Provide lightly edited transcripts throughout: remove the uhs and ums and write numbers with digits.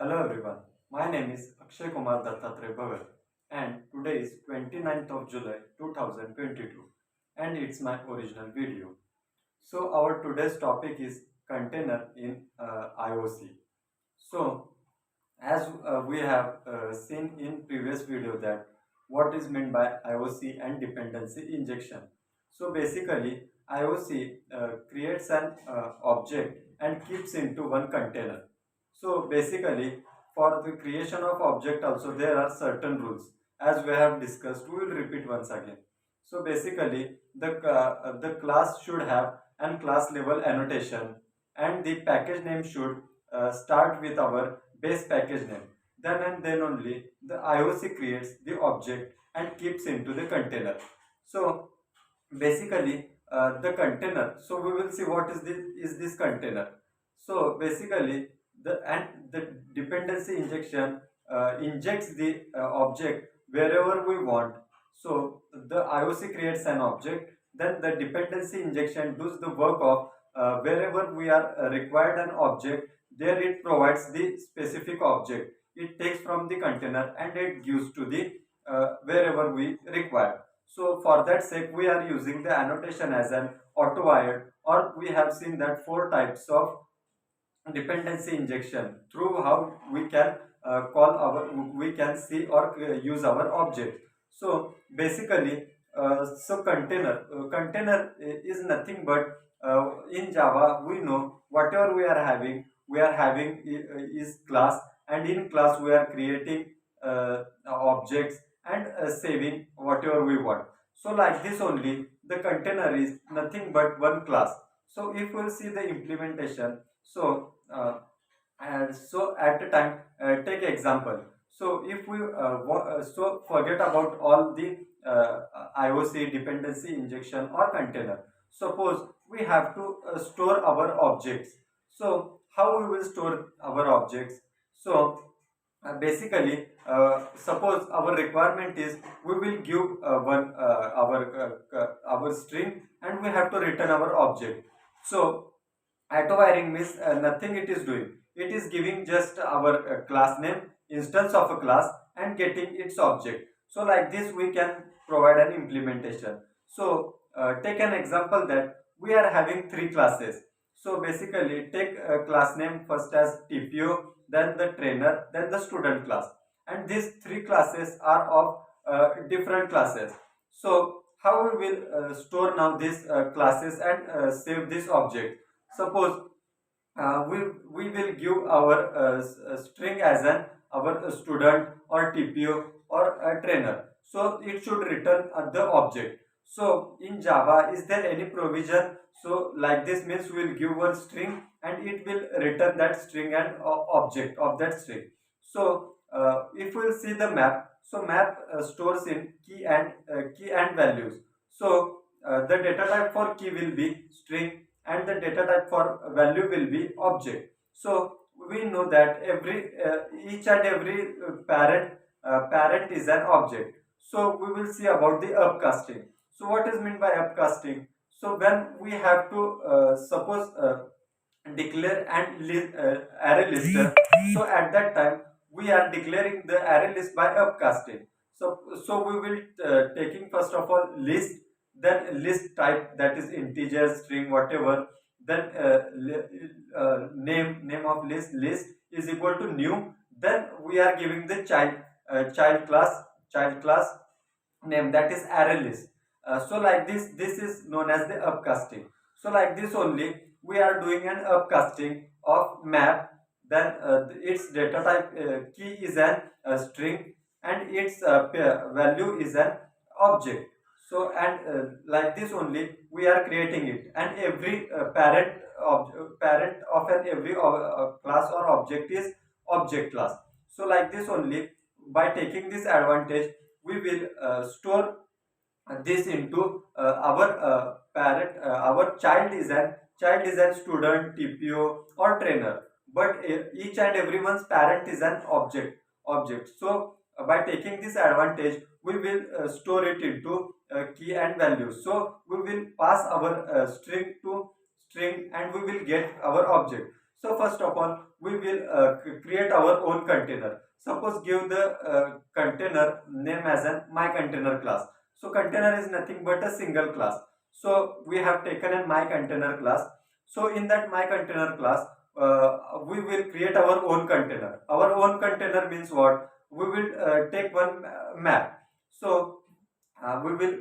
Hello everyone, my name is Akshay Kumar Dattatre Bhagat and today is 29th of July 2022 and it's my original video. So our today's topic is container in IOC. So as we have seen in previous video that what is meant by IOC and dependency injection. So basically IOC creates an object and keeps into one container. So basically for the creation of object also there are certain rules as we have discussed. We will repeat once again. So basically the class should have an class level annotation and the package name should start with our base package name. Then and then only the IOC creates the object and keeps into the container. So basically the container. So we will see what is this container. So basically the dependency injection injects the object wherever we want. So the IOC creates an object. Then the dependency injection does the work of wherever we are required an object, there it provides the specific object. It takes from the container and it gives to the wherever we require. So for that sake we are using the annotation as an auto-wired, or we have seen that four types of dependency injection through how we can we can see or use our object. So basically container is nothing but in Java we know whatever we are having is class, and in class we are creating objects and saving whatever we want. So like this only the container is nothing but one class. So if we'll see the implementation, and so at the time take example. So if we so forget about all the IOC dependency injection or container. Suppose we have to store our objects. So how we will store our objects? So basically suppose our requirement is we will give one our string and we have to return our object. So auto wiring means nothing it is doing. It is giving just our class name, instance of a class, and getting its object. So like this we can provide an implementation. So take an example that we are having three classes. So basically take a class name first as TPO, then the trainer, then the student class, and these three classes are of different classes. So how we will store now these classes and save this object? Suppose we will give our string as an our student or TPO or a trainer. So it should return the object. So in Java, is there any provision? So like this means we will give one string and it will return that string and object of that string. So if we will see the map, so map stores in key and values. So the data type for key will be string and the data type for value will be object. So we know that each and every parent is an object. So we will see about the upcasting. So what is meant by upcasting? So when we have to suppose declare and array lister, so at that time we are declaring the array list by upcasting. So we will taking first of all list, then list type, that is integer, string, whatever, then name of list is equal to new, then we are giving the child class name, that is array list. So like this is known as the upcasting. So like this only we are doing an upcasting of map. Then its data type key is an string and its value is an object. So and like this only we are creating it, and every parent of an every class or object is object class. So like this only, by taking this advantage we will store this into our parent our child is an student, TPO or trainer, but each and everyone's parent is an object. So by taking this advantage we will store it into key and value. So we will pass our string to string and we will get our object. So first of all, we will create our own container. Suppose give the container name as an my container class. So container is nothing but a single class. So we have taken a my container class. So in that my container class, we will create our own container. Our own container means what? We will take one map. So we will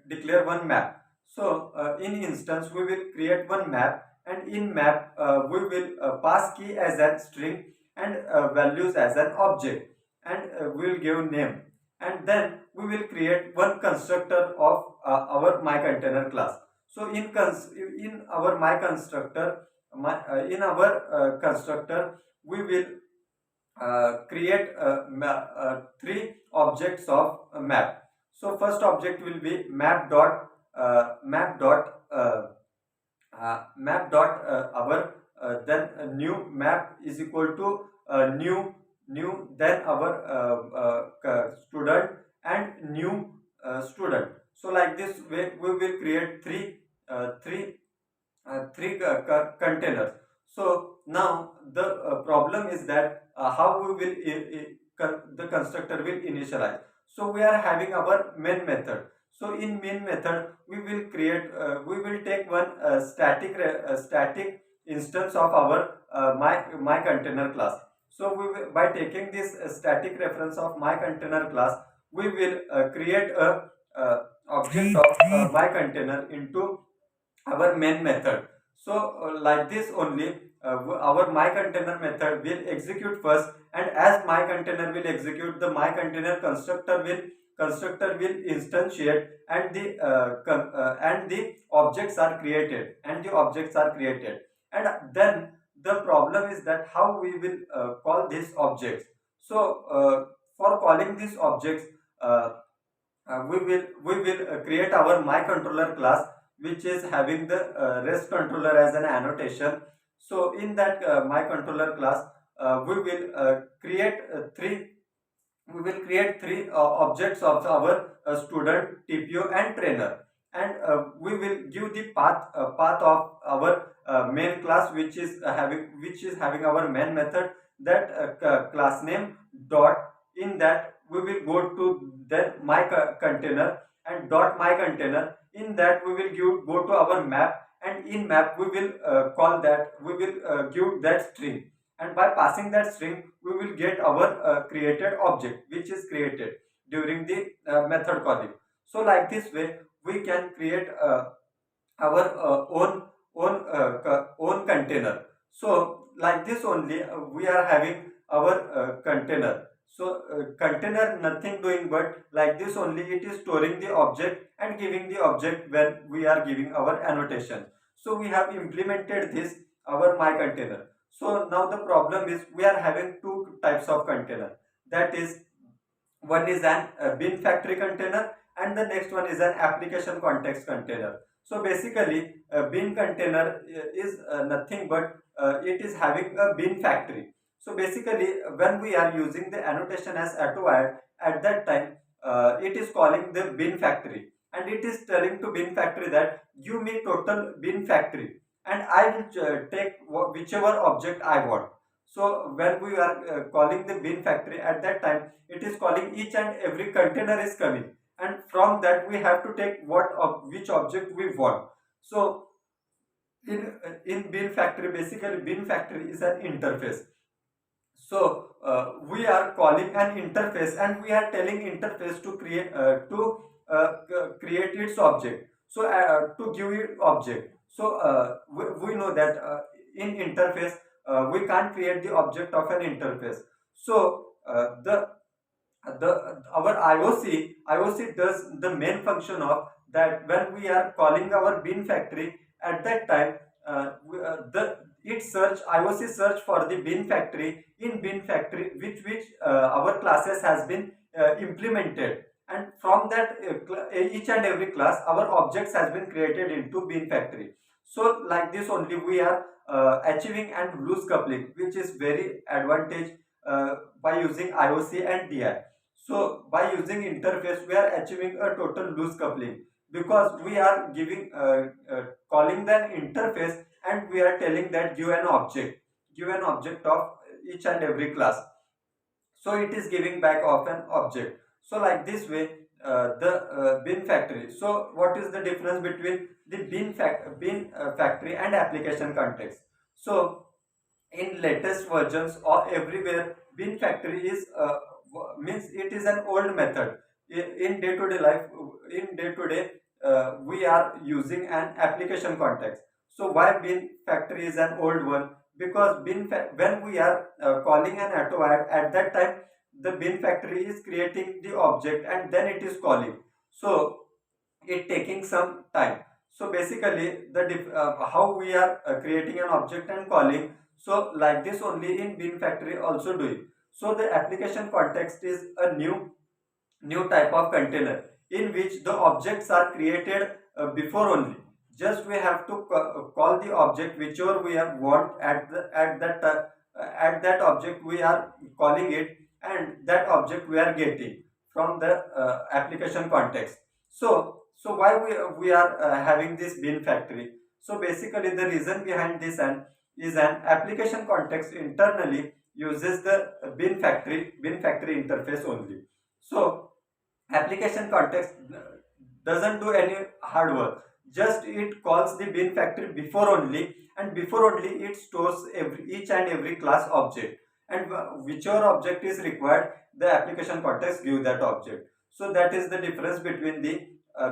declare one map. So in instance, we will create one map, and in map we will pass key as a string and values as an object, and we will give name, and then we will create one constructor of our my container class. So in our my constructor, in our constructor, we will create three objects of map. So first object will be map dot our then new map is equal to new then our student and new student. So like this way we will create containers. So now the problem is that how we will the constructor will initialize. So we are having our main method. So in main method we will create we will take one static instance of our my container class. So we will, by taking this static reference of my container class, we will create a object of my container into our main method. So like this only our my container method will execute first, and as my container will execute, the my container constructor will instantiate, and the objects are created, and then the problem is that how we will call these objects. So for calling these objects, uh, we will create our my controller class, which is having the rest controller as an annotation. So in that my controller class, we will create three objects of our student, TPO, and trainer, and we will give the path of our main class, which is having our main method, that class name dot. In that we will go to then my container, and dot my container. In that we will go to our map, and in map we will give that string, and by passing that string we will get our created object, which is created during the method calling. So like this way we can create our own container. So like this only we are having our container. So container nothing doing but like this only, it is storing the object and giving the object when we are giving our annotation. So we have implemented this our my container. So now the problem is we are having two types of container. That is, one is an beanFactory container, and the next one is an application context container. So basically bean container is nothing but it is having a beanFactory. So basically when we are using the annotation as auto-add, at that time it is calling the beanFactory, and it is telling to beanFactory that give me total beanFactory, and I will take whichever object I want. So when we are calling the beanFactory, at that time it is calling each and every container is coming, and from that we have to take which object we want. So in beanFactory, basically beanFactory is an interface. So we are calling an interface, and we are telling interface to create its object. So to give it object. So we know that in interface we can't create the object of an interface. So the our IOC does the main function of that. When we are calling our beanFactory, at that time the it search IOC search for the beanFactory in beanFactory, which our classes has been implemented, and from that each and every class our objects has been created into beanFactory. So like this only we are achieving and loose coupling, which is very advantage by using IOC and DI. So by using interface we are achieving a total loose coupling, because we are giving calling the interface, and we are telling that give an object of each and every class. So it is giving back of an object. So like this way, the bin factory. So what is the difference between the bin factory and application context? So in latest versions or everywhere, bin factory is means it is an old method. In day to day life, in day to day, we are using an application context. So why bin factory is an old one? Because when we are calling an auto add, at that time the bin factory is creating the object and then it is calling. So it taking some time. So basically how we are creating an object and calling, so like this only in bin factory also doing. So the application context is a new type of container in which the objects are created before only. Just we have to call the object whichever we have want at that object we are calling it, and that object we are getting from the application context. So why we are having this bin factory? So basically the reason behind this and is an application context internally uses the bin factory interface only. So application context doesn't do any hard work. Just it calls the bin factory before only, and before only it stores each and every class object, and whichever object is required, the application context give that object. So that is the difference between the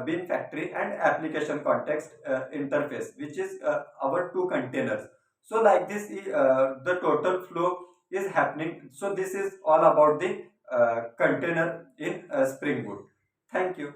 bin factory and application context interface, which is our two containers. So like this the total flow is happening. So this is all about the container in Spring Boot. Thank you.